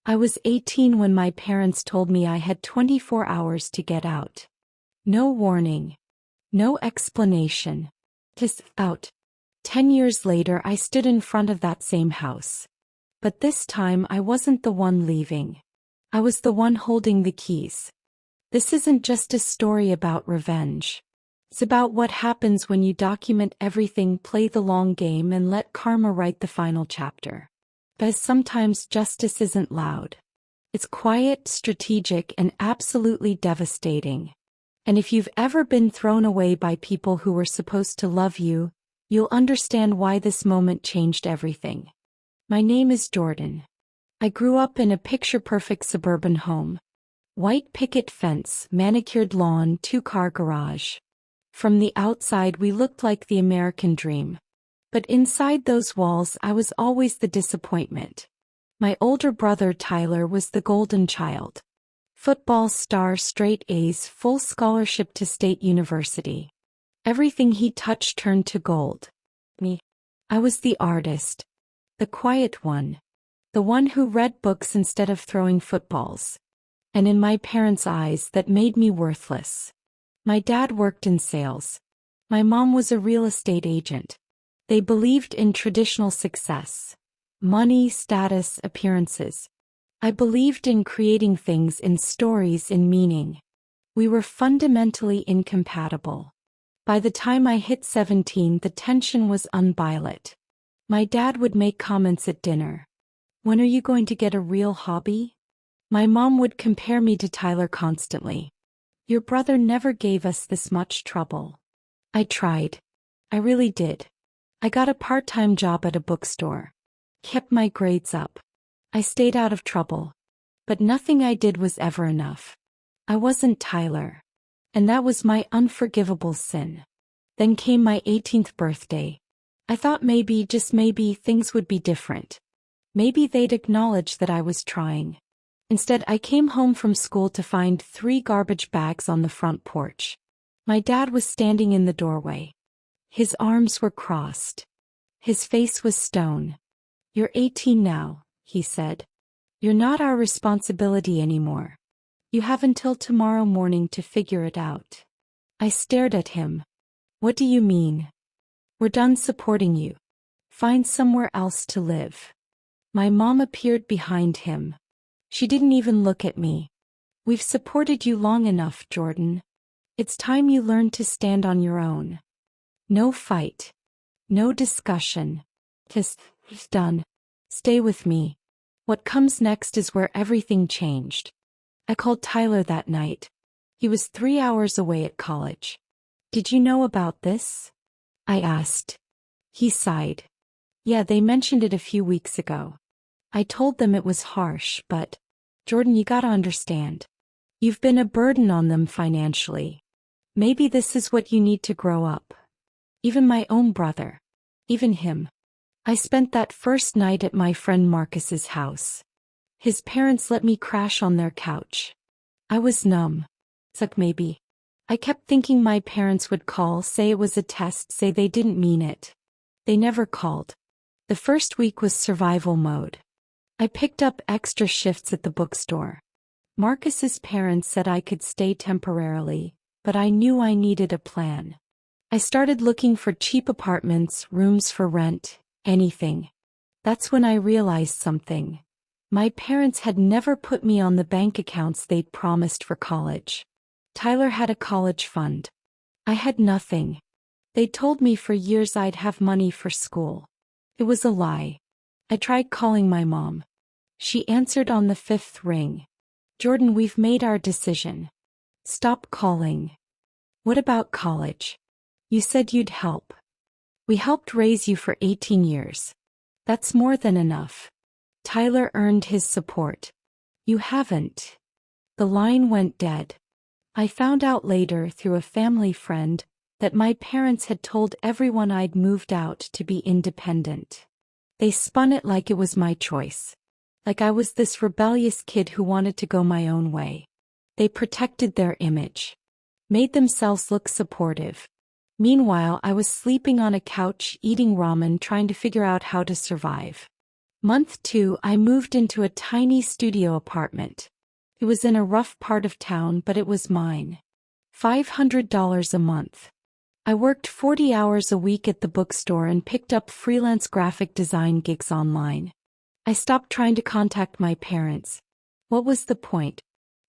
I was 18 when my parents told me I had 24 hours to get out. No warning. No explanation. Just out. 10 years later I stood in front of that same house. But this time I wasn't the one leaving. I was the one holding the keys. This isn't just a story about revenge. It's about what happens when you document everything, play the long game, and let karma write the final chapter. Because sometimes justice isn't loud. It's quiet, strategic, and absolutely devastating. And if you've ever been thrown away by people who were supposed to love you, you'll understand why this moment changed everything. My name is Jordan. I grew up in a picture-perfect suburban home. White picket fence, manicured lawn, two-car garage. From the outside we looked like the American dream. But inside those walls I was always the disappointment. My older brother Tyler was the golden child. Football star, straight A's, full scholarship to state university. Everything he touched turned to gold. Me. I was the artist. The quiet one. The one who read books instead of throwing footballs. And in my parents' eyes that made me worthless. My dad worked in sales. My mom was a real estate agent. They believed in traditional success. Money, status, appearances. I believed in creating things, in stories, in meaning. We were fundamentally incompatible. By the time I hit 17, the tension was unviolet. My dad would make comments at dinner. When are you going to get a real hobby? My mom would compare me to Tyler constantly. Your brother never gave us this much trouble. I tried. I really did. I got a part-time job at a bookstore. Kept my grades up. I stayed out of trouble. But nothing I did was ever enough. I wasn't Tyler. And that was my unforgivable sin. Then came my 18th birthday. I thought maybe, just maybe, things would be different. Maybe they'd acknowledge that I was trying. Instead, I came home from school to find 3 garbage bags on the front porch. My dad was standing in the doorway. His arms were crossed. His face was stone. You're 18 now, he said. You're not our responsibility anymore. You have until tomorrow morning to figure it out. I stared at him. What do you mean? We're done supporting you. Find somewhere else to live. My mom appeared behind him. She didn't even look at me. We've supported you long enough, Jordan. It's time you learned to stand on your own. No fight. No discussion. Just done. Stay with me. What comes next is where everything changed. I called Tyler that night. He was 3 hours away at college. Did you know about this? I asked. He sighed. Yeah, they mentioned it a few weeks ago. I told them it was harsh, but, Jordan, you gotta understand. You've been a burden on them financially. Maybe this is what you need to grow up. Even my own brother. Even him. I spent that first night at my friend Marcus's house. His parents let me crash on their couch. I was numb. It's like maybe. I kept thinking my parents would call, say it was a test, say they didn't mean it. They never called. The first week was survival mode. I picked up extra shifts at the bookstore. Marcus's parents said I could stay temporarily, but I knew I needed a plan. I started looking for cheap apartments, rooms for rent, anything. That's when I realized something. My parents had never put me on the bank accounts they'd promised for college. Tyler had a college fund. I had nothing. They told me for years I'd have money for school. It was a lie. I tried calling my mom. She answered on the 5th ring. Jordan, we've made our decision. Stop calling. What about college? You said you'd help. We helped raise you for 18 years. That's more than enough. Tyler earned his support. You haven't. The line went dead. I found out later through a family friend that my parents had told everyone I'd moved out to be independent. They spun it like it was my choice. Like I was this rebellious kid who wanted to go my own way. They protected their image. Made themselves look supportive. Meanwhile, I was sleeping on a couch, eating ramen, trying to figure out how to survive. Month 2, I moved into a tiny studio apartment. It was in a rough part of town, but it was mine. $500 a month. I worked 40 hours a week at the bookstore and picked up freelance graphic design gigs online. I stopped trying to contact my parents. What was the point?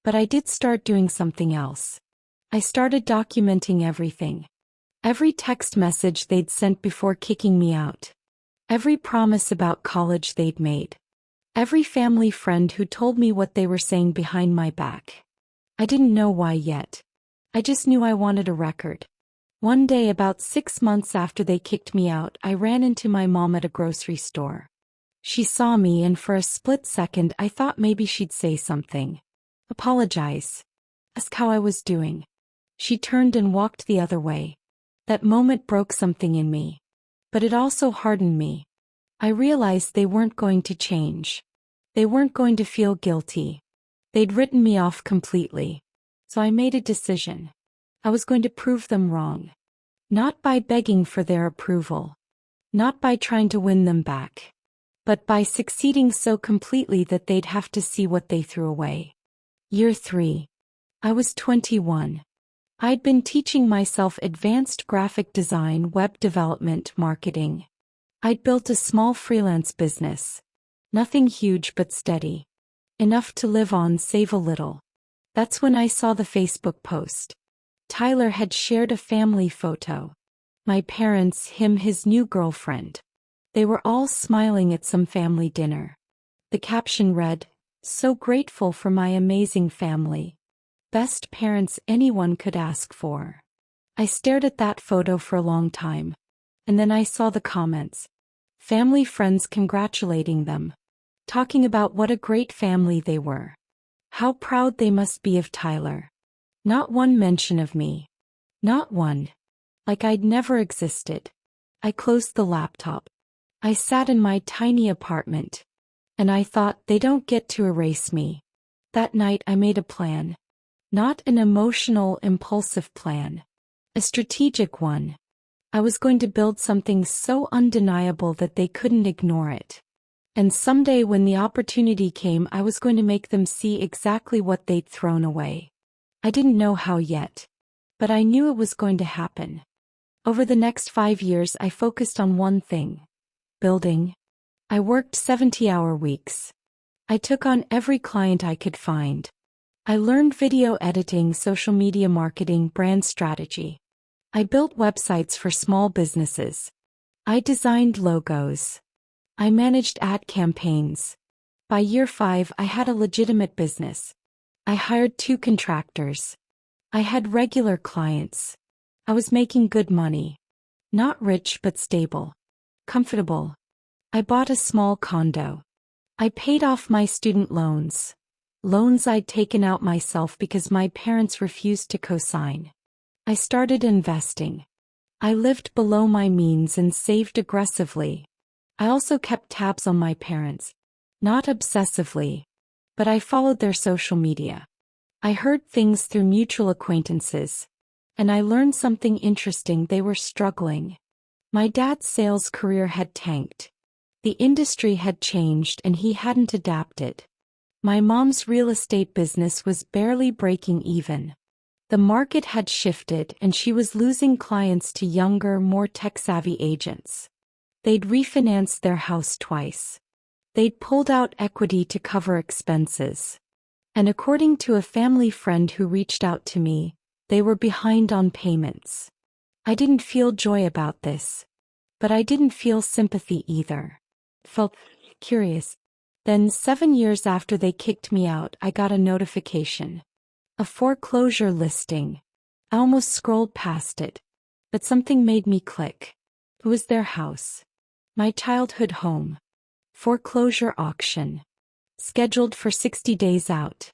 But I did start doing something else. I started documenting everything. Every text message they'd sent before kicking me out. Every promise about college they'd made. Every family friend who told me what they were saying behind my back. I didn't know why yet. I just knew I wanted a record. One day, about 6 months after they kicked me out, I ran into my mom at a grocery store. She saw me, and for a split second I thought maybe she'd say something. Apologize. Ask how I was doing. She turned and walked the other way. That moment broke something in me. But it also hardened me. I realized they weren't going to change. They weren't going to feel guilty. They'd written me off completely. So I made a decision. I was going to prove them wrong. Not by begging for their approval. Not by trying to win them back. But by succeeding so completely that they'd have to see what they threw away. Year 3. I was 21. I'd been teaching myself advanced graphic design, web development, marketing. I'd built a small freelance business. Nothing huge but steady. Enough to live on, save a little. That's when I saw the Facebook post. Tyler had shared a family photo. My parents, him, his new girlfriend. They were all smiling at some family dinner. The caption read, "So grateful for my amazing family. Best parents anyone could ask for." I stared at that photo for a long time. And then I saw the comments. Family friends congratulating them. Talking about what a great family they were. How proud they must be of Tyler. Not one mention of me. Not one. Like I'd never existed. I closed the laptop. I sat in my tiny apartment. And I thought, they don't get to erase me. That night I made a plan. Not an emotional, impulsive plan. A strategic one. I was going to build something so undeniable that they couldn't ignore it. And someday when the opportunity came, I was going to make them see exactly what they'd thrown away. I didn't know how yet. But I knew it was going to happen. Over the next 5 years I focused on one thing. Building. I worked 70-hour weeks. I took on every client I could find. I learned video editing, social media marketing, brand strategy. I built websites for small businesses. I designed logos. I managed ad campaigns. By year 5, I had a legitimate business. I hired 2 contractors. I had regular clients. I was making good money. Not rich but stable. Comfortable. I bought a small condo. I paid off my student loans. Loans I'd taken out myself because my parents refused to co-sign. I started investing. I lived below my means and saved aggressively. I also kept tabs on my parents. Not obsessively. But I followed their social media. I heard things through mutual acquaintances. And I learned something interesting: they were struggling. My dad's sales career had tanked. The industry had changed and he hadn't adapted. My mom's real estate business was barely breaking even. The market had shifted and she was losing clients to younger, more tech-savvy agents. They'd refinanced their house twice. They'd pulled out equity to cover expenses. And according to a family friend who reached out to me, they were behind on payments. I didn't feel joy about this. But I didn't feel sympathy either. Felt curious. Then 7 years after they kicked me out, I got a notification. A foreclosure listing. I almost scrolled past it. But something made me click. It was their house. My childhood home. Foreclosure auction. Scheduled for 60 days out.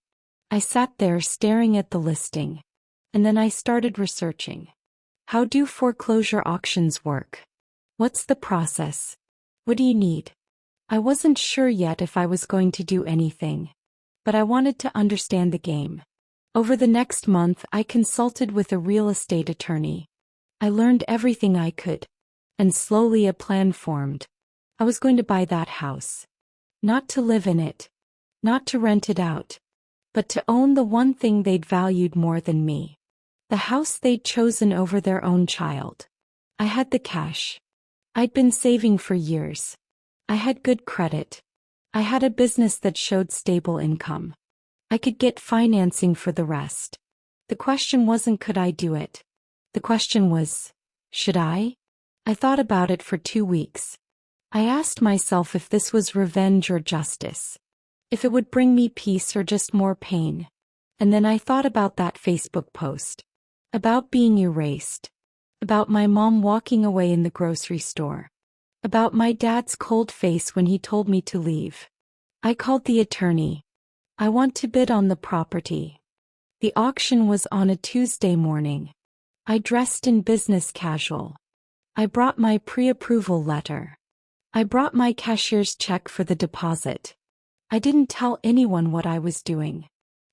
I sat there staring at the listing. And then I started researching. How do foreclosure auctions work? What's the process? What do you need? I wasn't sure yet if I was going to do anything. But I wanted to understand the game. Over the next month, I consulted with a real estate attorney. I learned everything I could. And slowly a plan formed. I was going to buy that house. Not to live in it. Not to rent it out. But to own the one thing they'd valued more than me. The house they'd chosen over their own child. I had the cash. I'd been saving for years. I had good credit. I had a business that showed stable income. I could get financing for the rest. The question wasn't could I do it. The question was, should I? I thought about it for 2 weeks. I asked myself if this was revenge or justice. If it would bring me peace or just more pain. And then I thought about that Facebook post. About being erased. About my mom walking away in the grocery store. About my dad's cold face when he told me to leave. I called the attorney. I want to bid on the property. The auction was on a Tuesday morning. I dressed in business casual. I brought my pre-approval letter. I brought my cashier's check for the deposit. I didn't tell anyone what I was doing.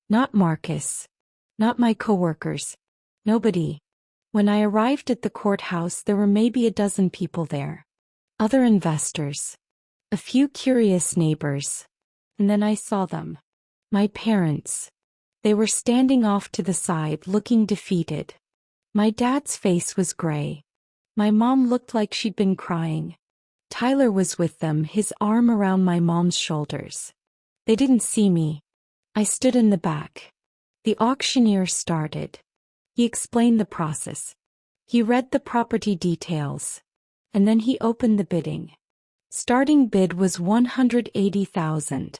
Not Marcus. Not my coworkers. Nobody. When I arrived at the courthouse, there were maybe a dozen people there. Other investors. A few curious neighbors. And then I saw them. My parents. They were standing off to the side looking defeated. My dad's face was gray. My mom looked like she'd been crying. Tyler was with them, his arm around my mom's shoulders. They didn't see me. I stood in the back. The auctioneer started. He explained the process. He read the property details. And then he opened the bidding. Starting bid was $180,000.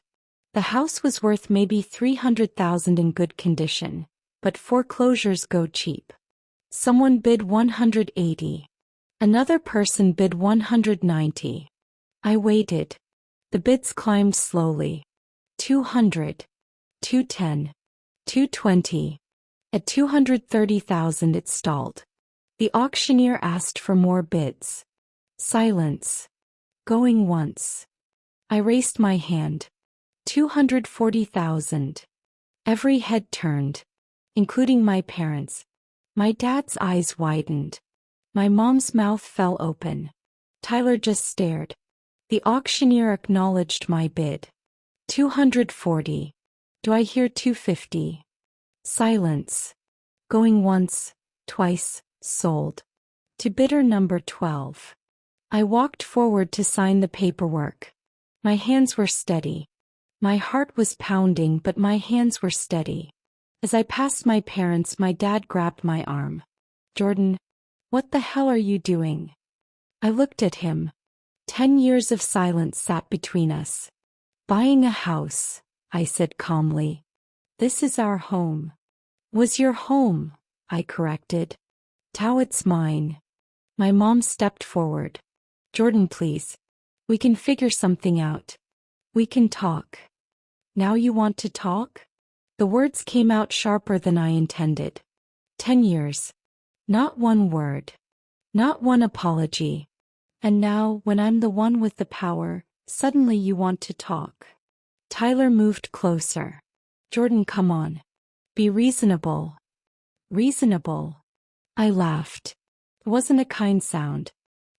The house was worth maybe $300,000 in good condition, but foreclosures go cheap. Someone bid $180,000. Another person bid $190,000. I waited. The bids climbed slowly. $200,000, $210,000, $220,000. At $230,000 it stalled. The auctioneer asked for more bids. Silence. Going once. I raised my hand. $240,000. Every head turned, including my parents. My dad's eyes widened. My mom's mouth fell open. Tyler just stared. The auctioneer acknowledged my bid. $240,000. Do I hear $250,000? Silence. Going once, twice, sold. To bidder number 12. I walked forward to sign the paperwork. My hands were steady. My heart was pounding, but my hands were steady. As I passed my parents, my dad grabbed my arm. Jordan, what the hell are you doing? I looked at him. 10 years of silence sat between us. Buying a house, I said calmly. This is our home. Was your home, I corrected. Tao, it's mine. My mom stepped forward. Jordan, please. We can figure something out. We can talk. Now you want to talk? The words came out sharper than I intended. 10 years. Not one word. Not one apology. And now, when I'm the one with the power, suddenly you want to talk. Tyler moved closer. Jordan, come on. Be reasonable. Reasonable. I laughed. It wasn't a kind sound.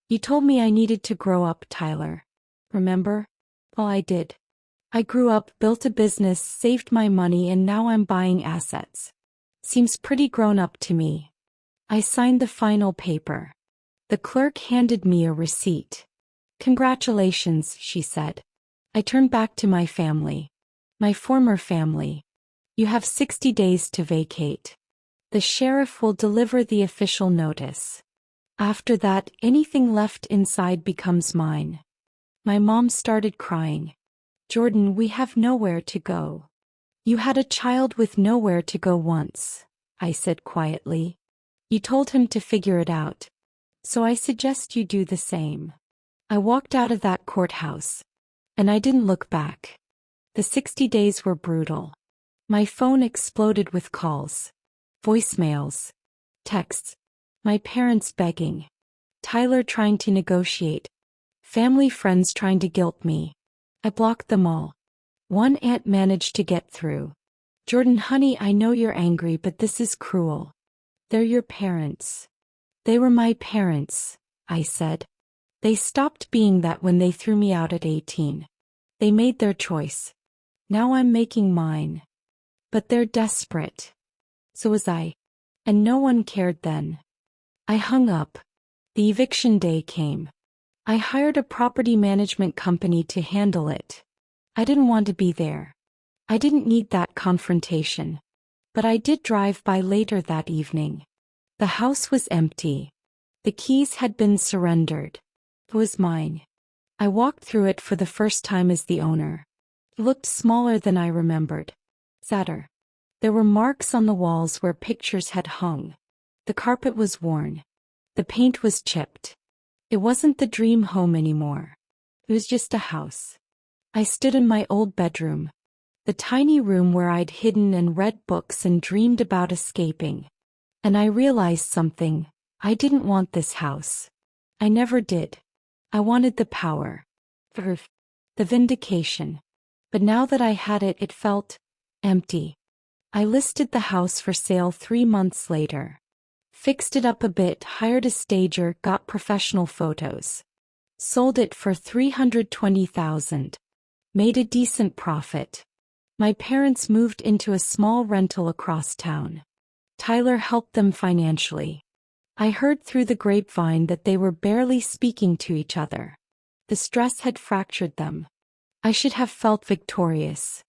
You told me I needed to grow up, Tyler. Remember? Well, I did. I grew up, built a business, saved my money, and now I'm buying assets. Seems pretty grown up to me. I signed the final paper. The clerk handed me a receipt. Congratulations, she said. I turned back to my family. My former family. You have 60 days to vacate. The sheriff will deliver the official notice. After that, anything left inside becomes mine. My mom started crying. Jordan, we have nowhere to go. You had a child with nowhere to go once, I said quietly. You told him to figure it out. So I suggest you do the same. I walked out of that courthouse. And I didn't look back. The 60 days were brutal. My phone exploded with calls. Voicemails. Texts. My parents begging. Tyler trying to negotiate. Family friends trying to guilt me. I blocked them all. One aunt managed to get through. Jordan, honey, I know you're angry, but this is cruel. They're your parents. They were my parents, I said. They stopped being that when they threw me out at 18. They made their choice. Now I'm making mine. But they're desperate. So was I. And no one cared then. I hung up. The eviction day came. I hired a property management company to handle it. I didn't want to be there. I didn't need that confrontation. But I did drive by later that evening. The house was empty. The keys had been surrendered. It was mine. I walked through it for the first time as the owner. It looked smaller than I remembered. Sadder. There were marks on the walls where pictures had hung. The carpet was worn. The paint was chipped. It wasn't the dream home anymore. It was just a house. I stood in my old bedroom. The tiny room where I'd hidden and read books and dreamed about escaping. And I realized something. I didn't want this house. I never did. I wanted the power. The vindication. But now that I had it, it felt empty. I listed the house for sale 3 months later. Fixed it up a bit, hired a stager, got professional photos. Sold it for $320,000. Made a decent profit. My parents moved into a small rental across town. Tyler helped them financially. I heard through the grapevine that they were barely speaking to each other. The stress had fractured them. I should have felt victorious.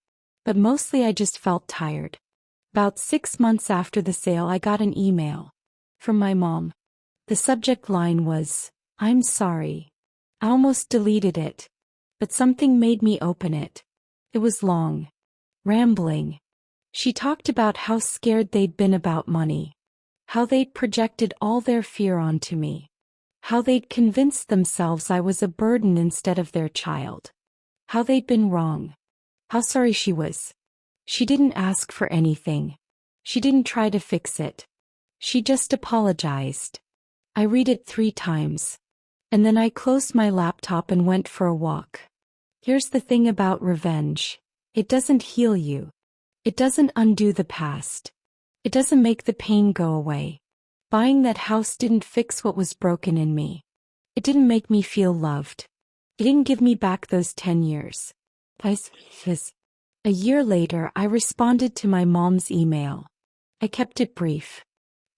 But mostly I just felt tired. About 6 months after the sale, I got an email. From my mom. The subject line was, "I'm sorry." I almost deleted it. But something made me open it. It was long. Rambling. She talked about how scared they'd been about money. How they'd projected all their fear onto me. How they'd convinced themselves I was a burden instead of their child. How they'd been wrong. How sorry she was. She didn't ask for anything. She didn't try to fix it. She just apologized. I read it 3 times. And then I closed my laptop and went for a walk. Here's the thing about revenge. It doesn't heal you. It doesn't undo the past. It doesn't make the pain go away. Buying that house didn't fix what was broken in me. It didn't make me feel loved. It didn't give me back those 10 years. A year later, I responded to my mom's email. I kept it brief.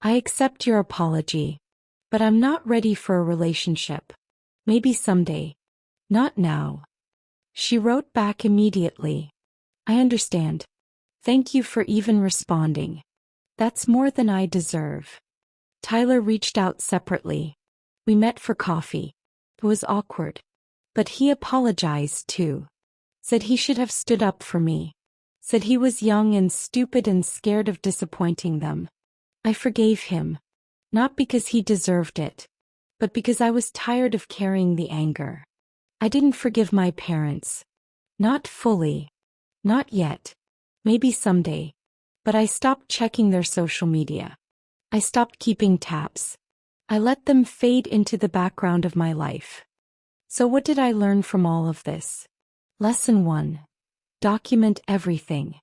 I accept your apology. But I'm not ready for a relationship. Maybe someday. Not now. She wrote back immediately. I understand. Thank you for even responding. That's more than I deserve. Tyler reached out separately. We met for coffee. It was awkward. But he apologized too. Said he should have stood up for me. Said he was young and stupid and scared of disappointing them. I forgave him. Not because he deserved it. But because I was tired of carrying the anger. I didn't forgive my parents. Not fully. Not yet. Maybe someday. But I stopped checking their social media. I stopped keeping tabs. I let them fade into the background of my life. So what did I learn from all of this? Lesson 1. Document everything.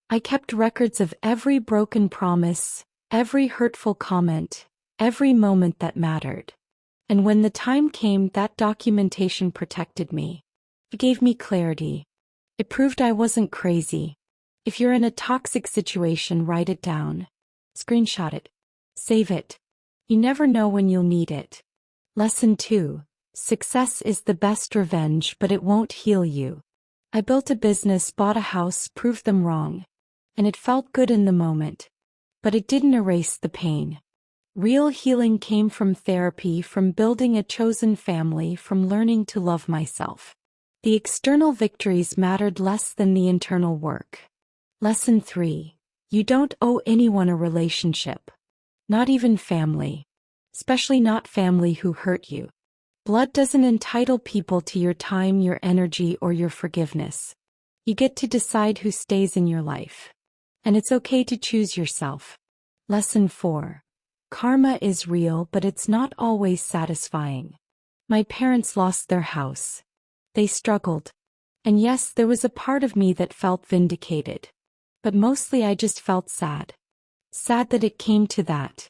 I kept records of every broken promise, every hurtful comment, every moment that mattered. And when the time came, that documentation protected me. It gave me clarity. It proved I wasn't crazy. If you're in a toxic situation, write it down. Screenshot it. Save it. You never know when you'll need it. Lesson 2. Success is the best revenge, but it won't heal you. I built a business, bought a house, proved them wrong. And it felt good in the moment. But it didn't erase the pain. Real healing came from therapy, from building a chosen family, from learning to love myself. The external victories mattered less than the internal work. Lesson 3. You don't owe anyone a relationship. Not even family. Especially not family who hurt you. Blood doesn't entitle people to your time, your energy, or your forgiveness. You get to decide who stays in your life. And it's okay to choose yourself. Lesson 4. Karma is real, but it's not always satisfying. My parents lost their house. They struggled. And yes, there was a part of me that felt vindicated. But mostly I just felt sad. Sad that it came to that.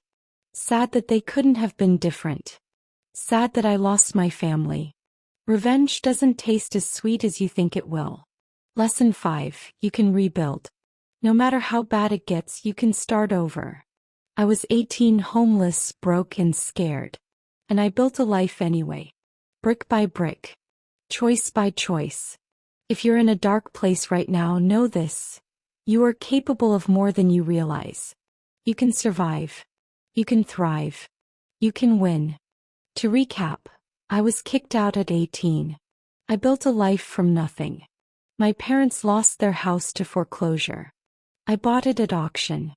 Sad that they couldn't have been different. Sad that I lost my family. Revenge doesn't taste as sweet as you think it will. Lesson 5. You can rebuild. No matter how bad it gets, you can start over. I was 18, homeless, broke and scared. And I built a life anyway. Brick by brick. Choice by choice. If you're in a dark place right now, know this. You are capable of more than you realize. You can survive. You can thrive. You can win. To recap, I was kicked out at 18. I built a life from nothing. My parents lost their house to foreclosure. I bought it at auction.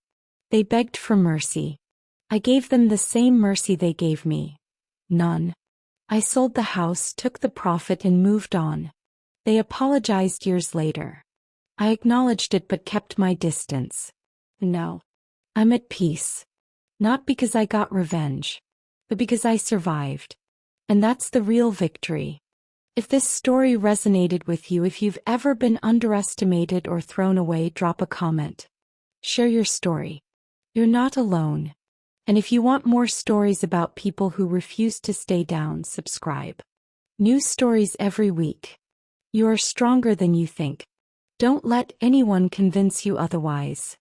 They begged for mercy. I gave them the same mercy they gave me. None. I sold the house, took the profit and moved on. They apologized years later. I acknowledged it but kept my distance. Now, I'm at peace. Not because I got revenge, but because I survived. And that's the real victory. If this story resonated with you, if you've ever been underestimated or thrown away, drop a comment. Share your story. You're not alone. And if you want more stories about people who refuse to stay down, subscribe. New stories every week. You are stronger than you think. Don't let anyone convince you otherwise.